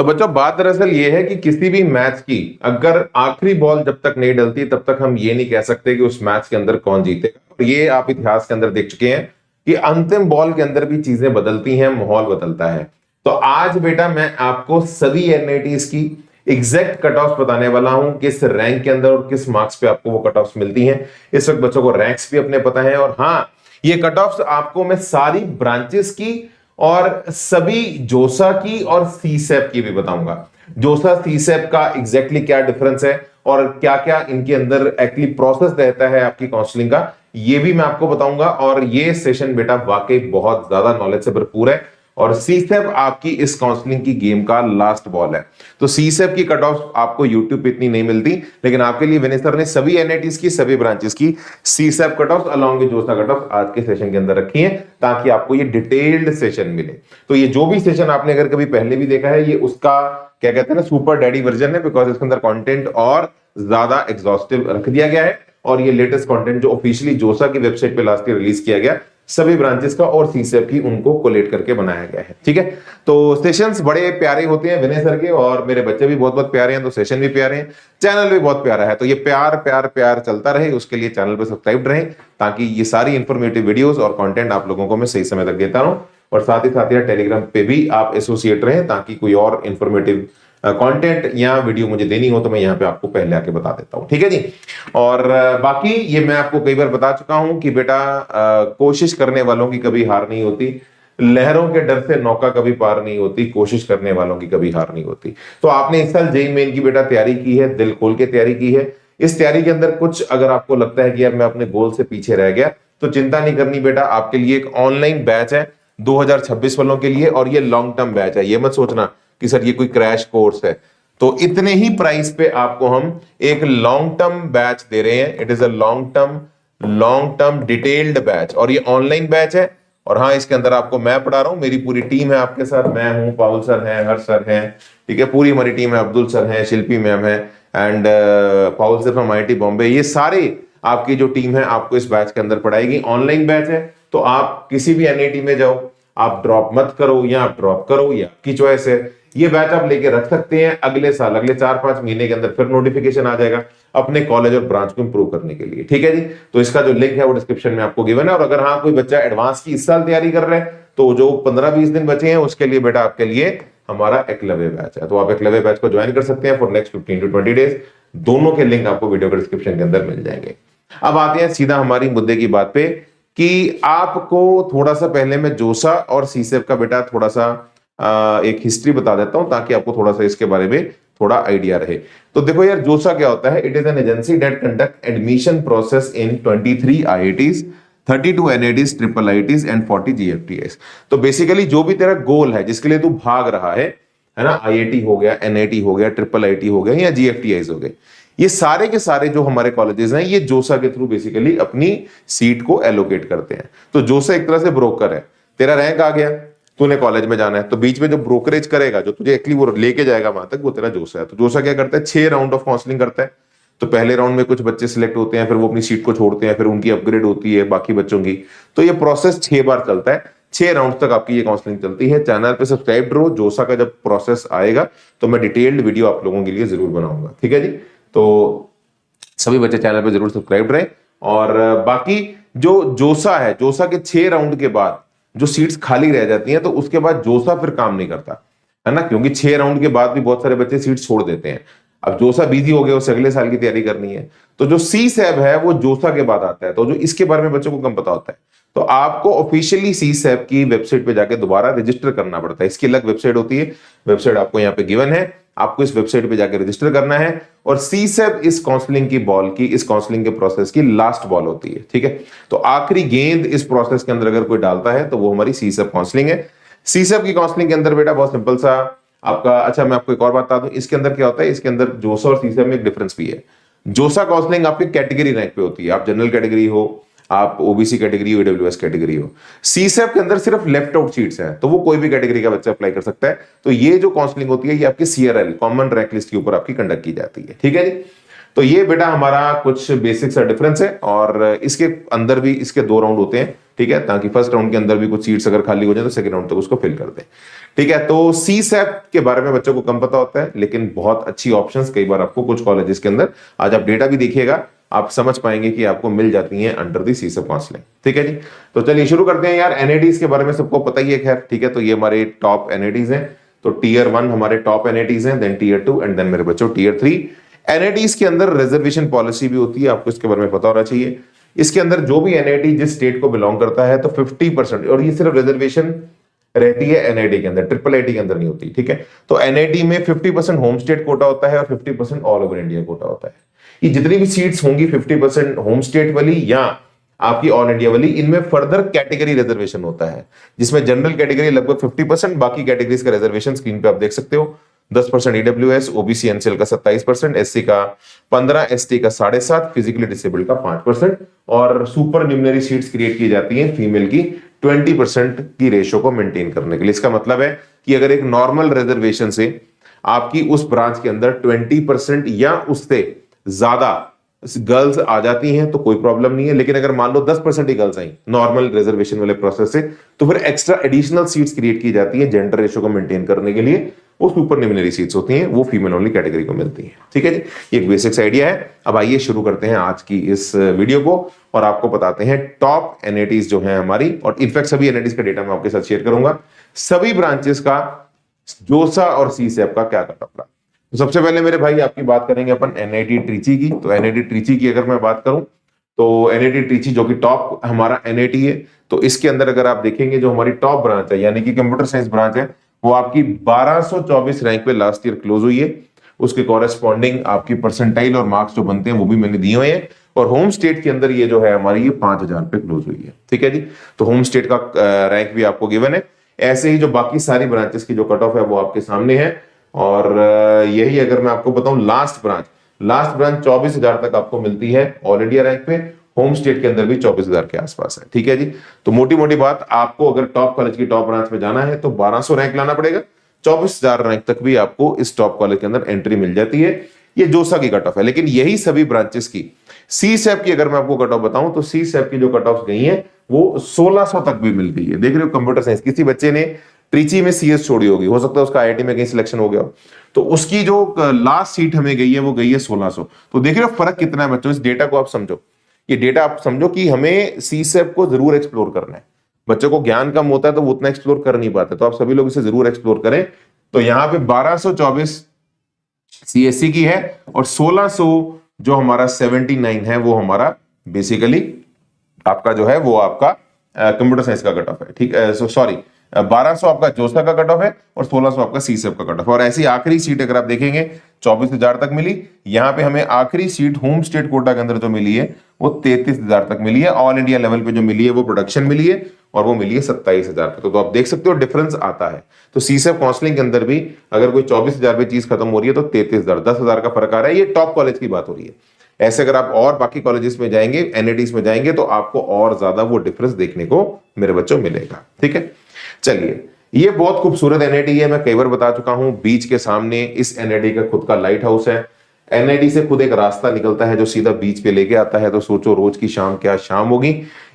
तो बच्चों बात दरअसल ये है कि किसी भी मैच की अगर आखिरी बॉल जब तक नहीं डलती तब तक हम ये नहीं कह सकते कि उस मैच के अंदर कौन जीतेगा। और ये आप इतिहास के अंदर देख चुके हैं कि अंतिम बॉल के अंदर भी चीजें बदलती हैं, माहौल बदलता है। तो आज बेटा मैं आपको सभी एनआईटीज की एग्जैक्ट कट ऑफ बताने वाला हूं, किस रैंक के अंदर और किस मार्क्स पे आपको वो कट ऑफ मिलती हैं। इस वक्त बच्चों को रैंक्स भी अपने पता है, और हाँ, ये कट ऑफ आपको मैं सारी ब्रांचेस की और सभी जोसा की और सीसैप की भी बताऊंगा। जोसा सीसैप का एग्जैक्टली क्या डिफरेंस है और क्या क्या इनके अंदर एक्चुअली प्रोसेस रहता है आपकी काउंसलिंग का, ये भी मैं आपको बताऊंगा। और ये सेशन बेटा वाकई बहुत ज्यादा नॉलेज से भरपूर है। और सीसैप आपकी इस काउंसलिंग की गेम का लास्ट बॉल है। तो सीसैप की कट ऑफ आपको यूट्यूब पे इतनी नहीं मिलती, लेकिन आपके लिए विनय सर ने सभी एनआईटीज की, सभी ब्रांचेस की सीसैप कट ऑफ अलॉन्ग विद जोसा कट ऑफ आज के सेशन के अंदर रखी है, ताकि आपको ये डिटेल्ड सेशन मिले। तो ये जो भी सेशन आपने अगर कभी पहले भी देखा है, ये उसका क्या कहते हैं ना, सुपर डैडी वर्जन है, बिकॉज इसके अंदर कंटेंट और ज्यादा एग्जॉस्टिव रख दिया गया है। और ये लेटेस्ट कंटेंट जो ऑफिशियली जोसा की वेबसाइट पे लास्ट ईयर रिलीज किया गया, सभी ब्रांचेस का और सीसैप की, उनको कोलेट करके बनाया गया है। ठीक है, तो सेशंस बड़े प्यारे होते हैं विनय सर के, और मेरे बच्चे भी बहुत बहुत प्यारे हैं, तो सेशन भी प्यारे हैं, चैनल भी बहुत प्यारा है। तो ये प्यार प्यार प्यार चलता रहे, उसके लिए चैनल पर सब्सक्राइब रहे, ताकि ये सारी इंफॉर्मेटिव वीडियोस और कंटेंट आप लोगों को मैं सही समय तक देता रहूं। और साथ ही साथ यार टेलीग्राम पे भी आप एसोसिएट रहे, ताकि कोई और इंफॉर्मेटिव कंटेंट या वीडियो मुझे देनी हो तो मैं यहाँ पे आपको पहले आके बता देता हूँ। ठीक है जी। और बाकी ये मैं आपको कई बार बता चुका हूं कि बेटा कोशिश करने वालों की कभी हार नहीं होती, लहरों के डर से नौका कभी पार नहीं होती, कोशिश करने वालों की कभी हार नहीं होती। तो आपने इस साल जेईई मेन की बेटा तैयारी की है, दिल खोल के तैयारी की है। इस तैयारी के अंदर कुछ अगर आपको लगता है कि यार मैं अपने गोल से पीछे रह गया, तो चिंता नहीं करनी बेटा, आपके लिए एक ऑनलाइन बैच है 2026 वालों के लिए, और ये लॉन्ग टर्म बैच है। ये मत सोचना कि सर ये कोई क्रैश कोर्स है। तो इतने ही प्राइस पे आपको हम एक लॉन्ग टर्म बैच दे रहे हैं। It is a long term detailed batch, और ये ऑनलाइन बैच है। और हाँ, इसके अंदर आपको मैं पढ़ा रहा हूं, मेरी पूरी टीम है आपके साथ, मैं हूं, पाउल सर हैं, हर्ष सर हैं, ठीक है, पूरी हमारी टीम है, अब्दुल सर हैं, शिल्पी मैम है, and Paul sir from IIT Bombay. ये सारे आपकी जो टीम है आपको इस बैच के अंदर पढ़ाएगी। ऑनलाइन बैच है, तो आप किसी भी एनआईटी में जाओ, आप ड्रॉप मत करो या आप ड्रॉप करो, ये आपकी चॉइस है। ये बैच आप लेके रख सकते हैं, अगले साल, अगले 4-5 महीने के अंदर फिर नोटिफिकेशन आ जाएगा अपने कॉलेज और ब्रांच को इंप्रूव करने के लिए। ठीक है जी। तो इसका जो लिंक है वो डिस्क्रिप्शन में आपको गिवन है। और अगर हाँ कोई बच्चा एडवांस की इस साल तैयारी कर रहा है, तो जो 15-20 दिन बचे हैं उसके लिए बेटा आपके लिए हमारा एकलव्य बैच है। तो आप एकलव्य बैच को ज्वाइन कर सकते हैं फॉर नेक्स्ट 15 to 20 डेज। दोनों के लिंक आपको वीडियो के डिस्क्रिप्शन के अंदर मिल जाएंगे। अब आते हैं सीधा हमारी मुद्दे की बात पे, कि आपको थोड़ा सा पहले मैं जोसा और सीसैप का बेटा थोड़ा सा एक हिस्ट्री बता देता हूं, ताकि आपको थोड़ा सा इसके बारे में थोड़ा आइडिया रहे। तो देखो यार, जोसा क्या होता है? It is an agency that conduct admission process in 23 IITs, 32 NITs, triple IITs and 40 जीएफटीएस। तो बेसिकली जो भी तेरा गोल है, जिसके लिए तू भाग रहा है ना, आईआईटी हो गया, एनआईटी हो गया, ट्रिपल आईटी हो गया, या जीएफटीआईज हो गए, ये सारे के सारे जो हमारे कॉलेजेस हैं, ये जोसा के थ्रू बेसिकली अपनी सीट को एलोकेट करते हैं। तो जोसा एक तरह से ब्रोकर है। तेरा रैंक आ गया, तूने कॉलेज में जाना है, तो बीच में जो ब्रोकरेज करेगा, जो तुझे एक्चुअली वो लेके जाएगा वहां तक, वो तेरा जोसा है। तो जोसा क्या करता है? 6 राउंड ऑफ काउंसलिंग करता है। तो पहले राउंड में कुछ बच्चे सिलेक्ट होते हैं, फिर वो अपनी सीट को छोड़ते हैं, फिर उनकी अपग्रेड होती है बाकी बच्चों की। तो ये प्रोसेस 6 बार चलता है, 6 राउंड तक आपकी ये काउंसलिंग चलती है। चैनल पे सब्सक्राइब रहो, जोसा का जब प्रोसेस आएगा तो मैं डिटेल्ड वीडियो आप लोगों के लिए जरूर बनाऊंगा। ठीक है जी। तो सभी बच्चे चैनल पे जरूर सब्सक्राइब रहे। और बाकी जो जोसा है, जोसा के 6 राउंड के बाद जो सीट्स खाली रह जाती हैं, तो उसके बाद जोसा फिर काम नहीं करता है ना, क्योंकि 6 राउंड के बाद भी बहुत सारे बच्चे सीट्स छोड़ देते हैं। अब जोसा बिजी हो गया, उसे अगले साल की तैयारी करनी है। तो जो सीसैप है वो जोसा के बाद आता है, तो जो इसके बारे में बच्चों को कम पता होता है। तो आपको ऑफिशियली सीसैप की वेबसाइट पे जाके दोबारा रजिस्टर करना पड़ता है। इसकी अलग वेबसाइट होती है, वेबसाइट आपको यहाँ पे गिवन है, आपको इस वेबसाइट पे जाके रजिस्टर करना है। और सीसैप इस काउंसलिंग की बॉल की, इस काउंसलिंग के प्रोसेस की लास्ट बॉल होती है। ठीक है, तो आखिरी गेंद इस प्रोसेस के अंदर अगर कोई डालता है, तो वो हमारी सीसैप काउंसलिंग है। सीसैप की काउंसलिंग के अंदर बेटा बहुत सिंपल सा आपका, अच्छा मैं आपको एक और बात बता दूं, इसके अंदर क्या होता है, इसके अंदर जोसा और सीसैप में एक डिफरेंस भी है। जोसा काउंसलिंग आपकी कैटेगरी रैंक पे होती है, आप जनरल कैटेगरी हो, आप ओबीसी कैटेगरी हो, ईडब्ल्यूएस कैटेगरी हो। सीसैप के अंदर सिर्फ लेफ्ट आउट सीट्स हैं, तो वो कोई भी कैटेगरी का बच्चा अप्लाई कर सकता है। तो ये जो काउंसलिंग होती है, ये आपकी सीआरएल, कॉमन रैंक लिस्ट के ऊपर आपकी कंडक्ट की जाती है। ठीक है जी। तो ये बेटा हमारा कुछ बेसिक सा डिफरेंस है, और इसके अंदर भी इसके 2 राउंड होते हैं, ठीक है, ताकि फर्स्ट राउंड के अंदर भी कुछ सीट्स अगर खाली हो जाए तो सेकंड राउंड तक उसको फिल कर दें, ठीक है। तो सी सेप के बारे में बच्चों को कम पता होता है, लेकिन बहुत अच्छी ऑप्शंस कई बार आपको कुछ कॉलेजेस के अंदर, आज आप डेटा भी देखिएगा, आप समझ पाएंगे कि आपको मिल जाती हैं under the C shape counselling, ठीक है जी। तो चलिए शुरू करते हैं यार। एनएडीज के बारे में सबको पता ही है खैर, ठीक है। तो ये हमारे टॉप एनएडीज हैं, तो टीयर 1 हमारे टॉप एनएडीज हैं, देन टीयर 2 एंड देन मेरे बच्चों टीयर 3। एनआईटीज के अंदर रिजर्वेशन पॉलिसी भी होती है, आपको इसके बारे में पता होना चाहिए। इसके अंदर जो भी एनआईटी जिस स्टेट को बिलोंग करता है तो 50%, और ये सिर्फ रिजर्वेशन रहती है एनआईटी के अंदर, ट्रिपल आईटी के अंदर नहीं होती, ठीक है। तो एनआईटी में 50% होम स्टेट कोटा होता है और 50% ऑल ओवर इंडिया कोटा होता है। ये जितनी भी सीट्स होंगी 50% होम स्टेट वाली या आपकी ऑल इंडिया वाली, इनमें फर्दर कैटेगरी रिजर्वेशन होता है, जिसमें जनरल कैटेगरी लगभग 50%, बाकी कैटेगरीज का रिजर्वेशन स्क्रीन पे आप देख सकते हो। 10% ईडब्ल्यूएस, ओबीसी एनसीएल का 27%, एससी का 15%, एसटी का 7.5%, फिजिकली डिसेबल्ड का 5%, और सुपर न्यूमनरी सीट्स क्रिएट की जाती हैं फीमेल की 20% की रेशो को मेंटेन करने के लिए। इसका मतलब है कि अगर एक नॉर्मल रिजर्वेशन से आपकी उस ब्रांच के अंदर 20% या उससे ज्यादा गर्ल्स आ जाती हैं तो कोई प्रॉब्लम नहीं है, लेकिन अगर मान लो 10% ही गर्ल्स आई नॉर्मल रिजर्वेशन वाले प्रोसेस से, तो फिर एक्स्ट्रा एडिशनल सीट्स क्रिएट की जाती हैं जेंडर रेशो को मेंटेन करने के लिए। वो सुपर न्यूमनरी सीट्स होती हैं, वो फीमेल ओनली कैटेगरी को मिलती हैं, ठीक है जी। ये एक बेसिक्स आइडिया है। अब आइए शुरू करते हैं आज की इस वीडियो को, और आपको बताते हैं टॉप एनआईटीज जो है हमारी, और इनफैक्ट सभी एनआईटीज का डेटा मैं आपके साथ शेयर करूंगा, सभी ब्रांचेस का जोसा और सीसेप का क्या कट ऑफ रहा। तो सबसे पहले मेरे भाई आपकी बात करेंगे अपन एनआईटी ट्रिची की। तो एनआईटी ट्रिची की अगर मैं बात करूं तो एनआईटी ट्रिची जो कि टॉप हमारा एनआईटी है, तो इसके अंदर अगर आप देखेंगे जो हमारी टॉप ब्रांच है यानी कि कंप्यूटर साइंस ब्रांच है, वो आपकी 1224 रैंक पे लास्ट ईयर क्लोज हुई है। उसके कॉरेस्पॉन्डिंग आपकी परसेंटाइल और मार्क्स जो बनते हैं वो भी मैंने दिए हुए हैं, और होम स्टेट के अंदर ये जो है हमारी ये 5000 पे क्लोज हुई है, ठीक है जी। तो होम स्टेट का रैंक भी आपको गिवन है। ऐसे ही जो बाकी सारी ब्रांचेस की जो कट ऑफ है वो आपके सामने है, और यही अगर मैं आपको बताऊं लास्ट ब्रांच 24,000 तक आपको मिलती है ऑल इंडिया रैंक पे, होम स्टेट के अंदर भी 24,000 के आसपास है, ठीक है जी। तो मोटी मोटी बात, आपको अगर टॉप कॉलेज की टॉप ब्रांच में जाना है तो 1200 रैंक लाना पड़ेगा, 24,000 रैंक तक भी आपको इस टॉप कॉलेज के अंदर एंट्री मिल जाती है। ये जोसा की कट ऑफ है, लेकिन यही सभी ब्रांचेस की सी सेप की अगर मैं आपको कट ऑफ बताऊं तो सी सेप की जो कट ऑफ गई है वो 1600 तक भी मिल गई है। देख रहे हो कंप्यूटर साइंस, किसी बच्चे ने ट्रिची में सीएस छोड़ी होगी, हो सकता है उसका आईआईटी में कहीं सिलेक्शन हो गया हो, तो उसकी जो लास्ट सीट हमें गई है वो गई है 1600। तो देख रहे हो फर्क कितना है बच्चों, इस डेटा को आप समझो, ये डेटा आप समझो कि हमें सी सेप को जरूर एक्सप्लोर करना है। बच्चों को ज्ञान कम होता है तो वो उतना एक्सप्लोर कर नहीं पाते, तो आप सभी लोग इसे जरूर एक्सप्लोर करें। तो यहाँ पे 1224 सीएससी की है, और 1600 जो हमारा 79 है वो हमारा बेसिकली आपका जो है वो आपका कंप्यूटर साइंस का कट ऑफ है, ठीक है। सॉरी 1200 आपका जोसा का कट ऑफ है और 1600 आपका सीसेप का कट ऑफ है। और ऐसी आखिरी सीट अगर आप देखेंगे 24,000 तक मिली। यहाँ पे हमें आखिरी सीट होम स्टेट कोटा के अंदर जो मिली है वो 33,000 तक मिली है। ऑल इंडिया लेवल पे जो मिली है वो प्रोडक्शन मिली है, और वो मिली है 27,000 पे। तो आप देख सकते हो डिफरेंस आता है। तो सीसेप काउंसलिंग के अंदर भी अगर कोई 24,000 पे चीज खत्म हो रही है तो 33,000 10,000 का फर्क आ रहा है। ये टॉप कॉलेज की बात हो रही है। ऐसे अगर आप और बाकी कॉलेजेस में जाएंगे, एनआईटीज में जाएंगे, तो आपको और ज्यादा वो डिफरेंस देखने को मेरे बच्चों मिलेगा, ठीक है। चलिए, ये बहुत खूबसूरत एनआईटी है, मैं कई बार बता चुका हूं। बीच के सामने इस एनआईटी का खुद का लाइट हाउस है। एनआईटी से खुद एक रास्ता निकलता है जो सीधा बीच पे लेके आता है। तो सोचो रोज की शाम क्या शाम होगी।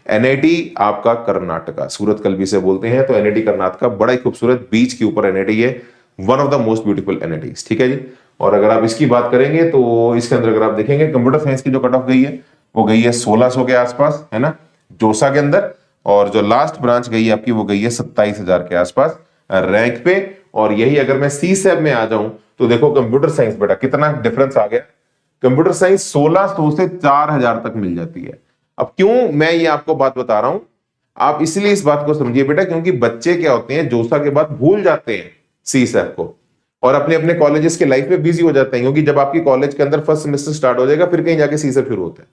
एनआईटी आपका कर्नाटका, सूरत कल्वी से बोलते हैं, तो एनआईटी कर्नाटका बड़ा ही खूबसूरत बीच के ऊपर एनआईटी है, one of the most beautiful NITs, ठीक है जी। और अगर आप इसकी बात करेंगे तो इसके अंदर अगर आप देखेंगे कंप्यूटर साइंस की जो कट ऑफ गई है वो गई है 1600 के आसपास, है ना, जोसा के अंदर। और जो लास्ट ब्रांच गई है आपकी वो गई है 27,000 के आसपास रैंक पे। और यही अगर मैं सी सेप में आ जाऊं तो देखो कंप्यूटर साइंस बेटा कितना डिफरेंस आ गया। कंप्यूटर साइंस 1600 से 4000 तक मिल जाती है। अब क्यों मैं ये आपको बात बता रहा हूं, आप इसलिए इस बात को समझिए बेटा, क्योंकि बच्चे क्या होते हैं जोसा के बाद भूल जाते हैं सी सेप को, और अपने अपने कॉलेजेस के लाइफ में बिजी हो जाते हैं। क्योंकि जब आपकी कॉलेज के अंदर फर्स्ट सेमेस्टर स्टार्ट हो जाएगा फिर कहीं जाके सी सेप शुरू होता है,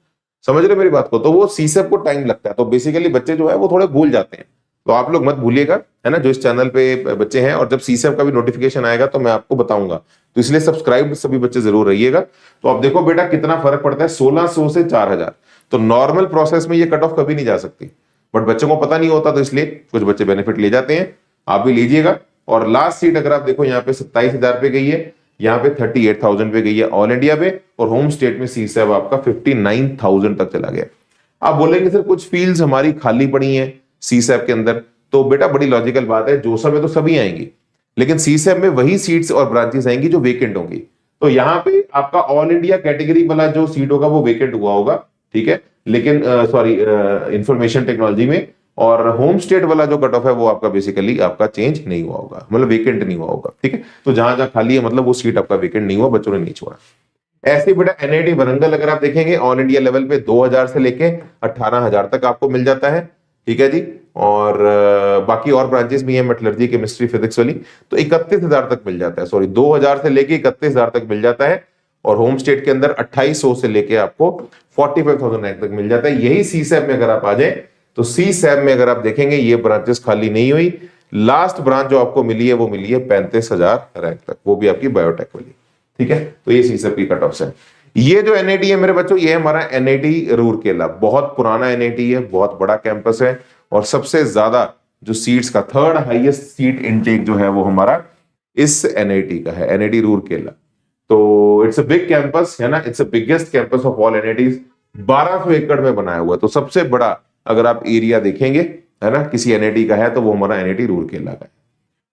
समझ रहे मेरी बात को। तो वो सी सेप को टाइम लगता है, तो बेसिकली बच्चे जो है वो थोड़े भूल जाते हैं। तो आप लोग मत भूलिएगा, है ना, जो इस चैनल पे बच्चे हैं। और जब सीसेप का भी नोटिफिकेशन आएगा तो मैं आपको बताऊंगा, तो इसलिए सब्सक्राइब सभी बच्चे जरूर रहिएगा। तो आप देखो बेटा कितना फर्क पड़ता है 1600 से 4000। तो नॉर्मल प्रोसेस में ये कट ऑफ कभी नहीं जा सकती, बट बच्चों को पता नहीं होता, तो इसलिए कुछ बच्चे बेनिफिट ले जाते हैं। आप भी लीजिएगा। और लास्ट सीट अगर आप देखो यहाँ पे 27,000 पे गई है। यहाँ पे 38,000 पे गई है ऑल इंडिया पे, और होम स्टेट में CSAB आपका 59,000 तक चला गया। आप बोलेंगे सर कुछ फील्ड्स हमारी खाली पड़ी हैं CSAB के अंदर, तो बेटा बड़ी लॉजिकल बात है, जोसा में तो सभी आएंगी, लेकिन CSAB में वही सीट्स और ब्रांचेस आएंगी जो वेकेंट होंगी। तो यहाँ पे आपका ऑल इंडिया कैटेगरी वाला जो सीट होगा वो वेकेंट हुआ होगा, ठीक है, लेकिन सॉरी इंफॉर्मेशन टेक्नोलॉजी में, और होम स्टेट वाला जो कट ऑफ है वो आपका बेसिकली आपका चेंज नहीं हुआ होगा, मतलब वेकेंट नहीं हुआ होगा, ठीक है। तो जहां जहां खाली है मतलब वो सीट आपका वेकेंट नहीं हुआ, बच्चों ने नहीं छोड़ा। ऐसे बेटा NIT वरंगल अगर आप देखेंगे ऑल इंडिया लेवल पे 2,000 से लेके 18,000 तक आपको मिल जाता है, ठीक है जी। और बाकी और ब्रांचेस भी हैं, मेटलर्जी, केमिस्ट्री, फिजिक्स वाली, तो 31,000 तक मिल जाता है, सॉरी 2,000 से लेके 31,000 तक मिल जाता है। और होम स्टेट के अंदर 2,800 से लेके आपको 45,000 रैंक तक मिल जाता है। यही CSAB में अगर आप आ जाए तो CSAB में अगर आप देखेंगे ये ब्रांचेस खाली नहीं हुई, लास्ट ब्रांच जो आपको मिली है वो मिली है 35,000 रैंक तक, वो भी आपकी बायोटेक वाली, ठीक है। तो ये CSAB की कट ऑफ है। ये जो NIT है मेरे बच्चों, ये हमारा NIT रूरकेला, बहुत पुराना NIT है, बहुत बड़ा कैंपस है, और सबसे ज्यादा जो सीट्स का थर्ड हाईएस्ट सीट इनटेक जो है वो हमारा इस NIT का है, NIT रूरकेला। तो इट्स अ बिग कैंपस है ना, it's a biggest campus of all NITs, 1200 एकड़ में बनाया हुआ है। तो सबसे बड़ा अगर आप एरिया देखेंगे है ना किसी NIT का है तो वो हमारा NIT रूरकेला का है,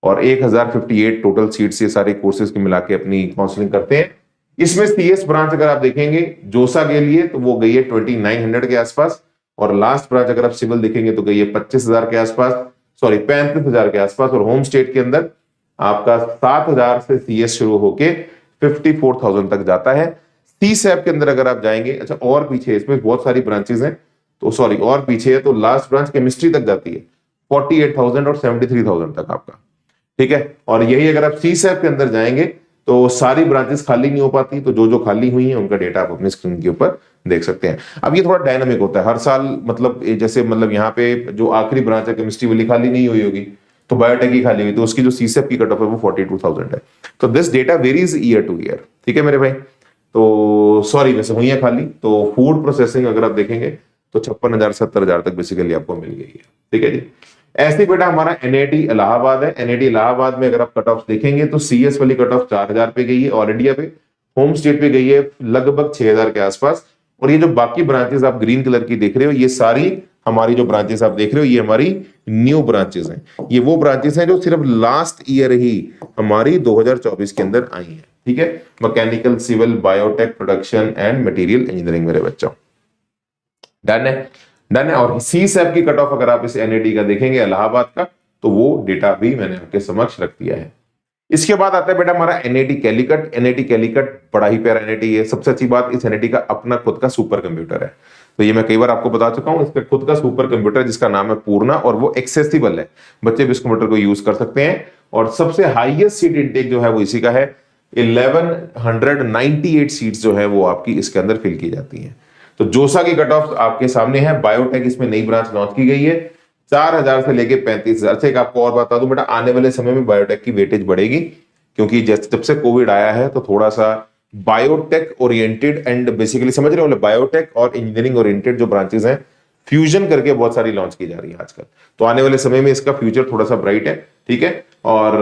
और 1058 टोटल सीट्स ये सारे कोर्सेज के मिला के अपनी काउंसलिंग करते हैं। इसमें CS ब्रांच अगर आप देखेंगे जोसा के लिए तो वो गई है 2900 के आसपास, और लास्ट ब्रांच अगर आप सिविल देखेंगे तो गई है 25,000 के आसपास, सॉरी 35,000 के आसपास। और होम स्टेट के अंदर आपका 7,000 से CS शुरू होके 54,000 तक जाता है। CSAB के अंदर अगर आप जाएंगे, अच्छा और पीछे इसमें बहुत सारी ब्रांचेस हैं, तो सॉरी और पीछे है, तो लास्ट ब्रांच केमिस्ट्री तक जाती है 48,000 और 73,000 तक आपका, ठीक है। और यही अगर आप CSAB के अंदर जाएंगे तो सारी ब्रांचेस खाली नहीं हो पाती, तो जो जो खाली हुई हैं उनका डेटा आप अपने स्क्रीन के ऊपर देख सकते हैं। अब ये थोड़ा डायनामिक होता है हर साल, मतलब जैसे मतलब यहाँ पे जो आखिरी ब्रांच है केमिस्ट्री वाली खाली नहीं हुई होगी, तो बायोटेक ही खाली हुई, तो उसकी जो CSAB की कट ऑफ है वो 42,000 है। तो this data varies year two year, ठीक है मेरे भाई। तो सॉरी वैसे हुई है खाली, तो फूड प्रोसेसिंग अगर आप देखेंगे तो 56,000 70,000 तक बेसिकली आपको मिल गई है, ठीक है जी। ऐसे बेटा हमारा NIT इलाहाबाद है। NIT इलाहाबाद में अगर आप कट ऑफ देखेंगे तो CS वाली कट ऑफ 4,000 पे गई है ऑल इंडिया पे, होम स्टेट पे गई है लगभग 6,000 के आसपास। और ये जो बाकी ब्रांचेस आप ग्रीन कलर की देख रहे हो, ये सारी हमारी जो ब्रांचेस आप देख रहे हो ये हमारी न्यू ब्रांचेस हैं। ये वो ब्रांचेस हैं जो सिर्फ लास्ट ईयर ही हमारी 2024 के अंदर आई हैं, ठीक है। Mechanical, civil, biotech, production and material engineering मेरे बच्चों, डन है, डन है। और CSAB की कट ऑफ अगर आप इस NIT का देखेंगे इलाहाबाद का, तो वो डेटा भी मैंने आपके समक्ष रख दिया है। इसके बाद आता है बेटा हमारा NIT कैलीकट। NIT कैलीकट बड़ा ही प्यारा NIT है। सबसे अच्छी बात, इस NIT का अपना खुद का सुपर कंप्यूटर है। तो ये मैं कई बार आपको बता चुका हूं, इसका खुद का सुपर कंप्यूटर जिसका नाम है पूर्णा, और वो एक्सेसिबल है, बच्चे भी इस कंप्यूटर को यूज कर सकते हैं। और सबसे हाईएस्ट सीट इंटेक जो है वो इसी का है, 1198 सीट्स जो है वो आपकी इसके अंदर फिल की जाती है। तो जोसा की कट ऑफ आपके सामने है। बायोटेक इसमें नई ब्रांच लॉन्च की गई है, 4,000 से लेके 35,000 से। एक आपको और बता दूं बेटा, आने वाले समय में बायोटेक की वेटेज बढ़ेगी, क्योंकि जब से कोविड आया है तो थोड़ा सा बायोटेक ओरिएंटेड एंड बेसिकली समझ रहे हो, बायोटेक और इंजीनियरिंग ओरिएंटेड जो ब्रांचेस हैं फ्यूजन करके बहुत सारी लॉन्च की जा रही है आजकल। तो आने वाले समय में इसका फ्यूचर थोड़ा सा ब्राइट है, ठीक है। और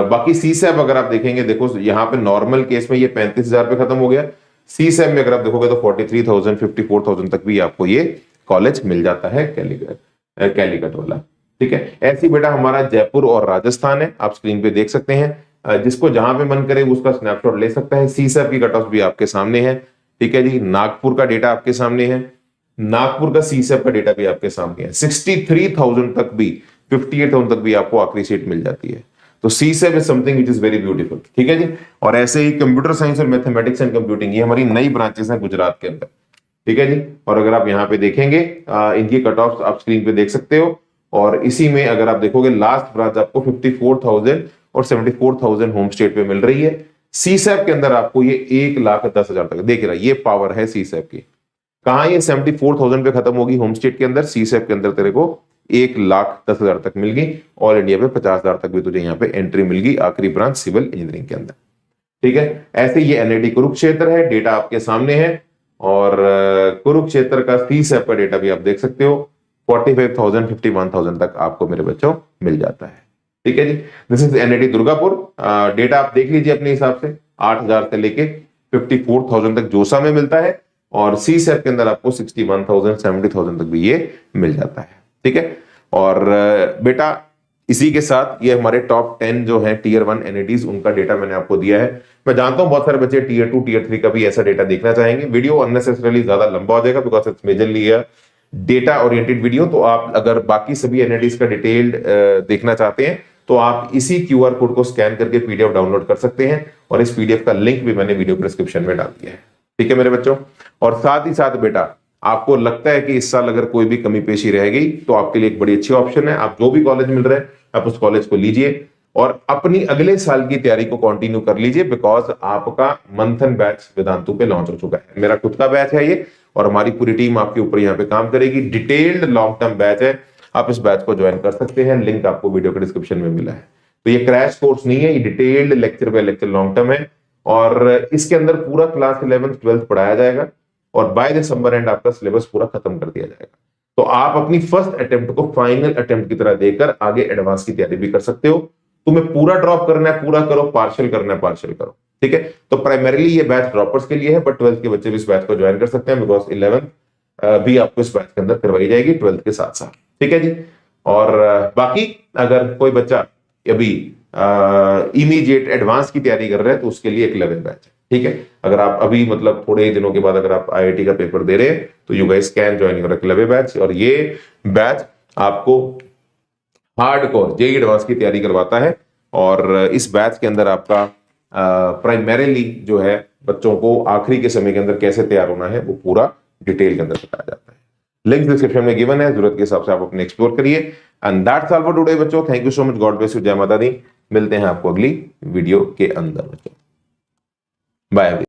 बाकी CSAB अगर आप देखेंगे, देखो यहाँ पे नॉर्मल केस में ये 35,000 पे खत्म हो गया। CSAB में अगर आप देखोगे तो 43,000 54,000 तक भी आपको ये कॉलेज मिल जाता है कैलीकट वाला, ठीक है। ऐसी बेटा हमारा जयपुर और राजस्थान है, आप स्क्रीन पे देख सकते हैं। जिसको जहां पे मन करे उसका स्नैपशॉट ले सकता है। CSAB की कट ऑफ भी आपके सामने है, ठीक है जी। नागपुर का डेटा आपके सामने है, नागपुर का CSAB का डेटा भी आपके सामने है। 63,000 तक भी, 58,000 तक भी आपको आखिरी सीट मिल जाती है। तो CSAB is something which is very beautiful, ठीक है जी। और ऐसे ही कंप्यूटर साइंस और मैथमेटिक्स एंड कंप्यूटिंग, ये हमारी नई ब्रांचेस हैं गुजरात के अंदर, ठीक है जी। और अगर आप यहाँ पे देखेंगे इनकी कट ऑफ आप स्क्रीन पे देख सकते हो। और इसी में अगर आप देखोगे लास्ट ब्रांच आपको 54,000 और 74,000 होम स्टेट पे मिल रही है। CSAB के अंदर आपको ये 1,10,000 तक देख रहा है, ये पावर है CSAB की। कहां ये 74,000 पे खत्म होगी होम स्टेट के अंदर, CSAB के अंदर तेरे को 1,10,000 तक मिल गई। ऑल इंडिया पे 50,000 तक भी तुझे यहाँ पे एंट्री मिल गई आखिरी ब्रांच सिविल इंजीनियरिंग के अंदर, ठीक है। ऐसे ये NIT कुरुक्षेत्र है, डेटा आपके सामने है। और कुरुक्षेत्र का CSAB का डेटा भी आप देख सकते हो, 45,000 51,000 तक आपको मेरे बच्चों मिल जाता है, ठीक है जी। This is NIT Durgapur. Data आप देख लीजिए अपने हिसाब से। 8,000 से लेके 54,000 तक जोसा में मिलता है, और सी सेट के अंदर आपको 61,000 70,000 तक भी ये मिल जाता है। ठीक है, और बेटा इसी के साथ ये हमारे टॉप 10 जो है टीयर 1 एनआईटीज, उनका डेटा मैंने आपको दिया है। मैं जानता हूं बहुत सारे बच्चे टीयर 2 टीयर 3 का भी ऐसा डेटा देखना चाहेंगे। वीडियो अननेसेसरली ज्यादा लंबा हो जाएगा because it's majorly data oriented video. तो आप अगर बाकी सभी एनआईटीज का डिटेल्ड देखना चाहते हैं तो आप इसी क्यूआर कोड को स्कैन करके पीडीएफ डाउनलोड कर सकते हैं, और इस पीडीएफ का लिंक भी मैंने वीडियो डिस्क्रिप्शन में डाल दिया है। ठीक है मेरे बच्चों, और साथ ही साथ बेटा आपको लगता है कि इस साल अगर कोई भी कमी पेशी रह गई तो आपके लिए एक बड़ी अच्छी ऑप्शन है, आप जो भी कॉलेज मिल रहा है आप उस कॉलेज को लीजिए और अपनी अगले साल की तैयारी को कंटिन्यू कर लीजिए, बिकॉज आपका मंथन बैच वेदांतु पे लॉन्च हो चुका है। मेरा खुद का बैच है ये, और हमारी पूरी टीम आपके ऊपर यहाँ पे काम करेगी। डिटेल्ड लॉन्ग टर्म बैच है, आप इस बैच को ज्वाइन कर सकते हैं, लिंक आपको वीडियो के डिस्क्रिप्शन में मिला है। तो ये क्रैश कोर्स नहीं है, ये detailed lecture by lecture long term है, और इसके अंदर पूरा क्लास 11th 12th पढ़ाया जाएगा, और बाय दिसंबर एंड आपका सिलेबस पूरा खत्म कर दिया जाएगा। तो आप अपनी फर्स्ट अटेम्प्ट को फाइनल अटेम्प्ट की तरह देकर आगे एडवांस की तैयारी भी कर सकते हो। तुम्हें पूरा ड्रॉप करना है पूरा करो, पार्शियल करना है पार्शियल करो। ठीक है, तो प्राइमरीली ये बैच ड्रॉपर्स के लिए है, बट 12th के बच्चे भी इस बैच को ज्वाइन कर सकते हैं, बिकॉज 11th भी आपको इस बैच के अंदर करवाई जाएगी 12th के साथ साथ। ठीक है जी, और बाकी अगर कोई बच्चा अभी इमीडिएट एडवांस की तैयारी कर रहे हैं तो उसके लिए एक 11 बैच है। ठीक है, अगर आप अभी मतलब थोड़े दिनों के बाद अगर आप आईआईटी का पेपर दे रहे हैं तो you guys can join your club batch, और ये बैच आपको हार्डकोर जेईई एडवांस की तैयारी करवाता है। और इस बैच के अंदर आपका प्राइमरीली जो है बच्चों को आखिरी के समय के अंदर कैसे तैयार होना है वो पूरा डिटेल के अंदर बताया जाता है। लिंक डिस्क्रिप्शन में गिवन है, जरूरत के हिसाब से आप अपने एक्सप्लोर करिए। And that's all for today बच्चों, thank you so much, God bless you, जय माता दी। मिलते हैं आपको अगली वीडियो के अंदर बच्चों, बाय।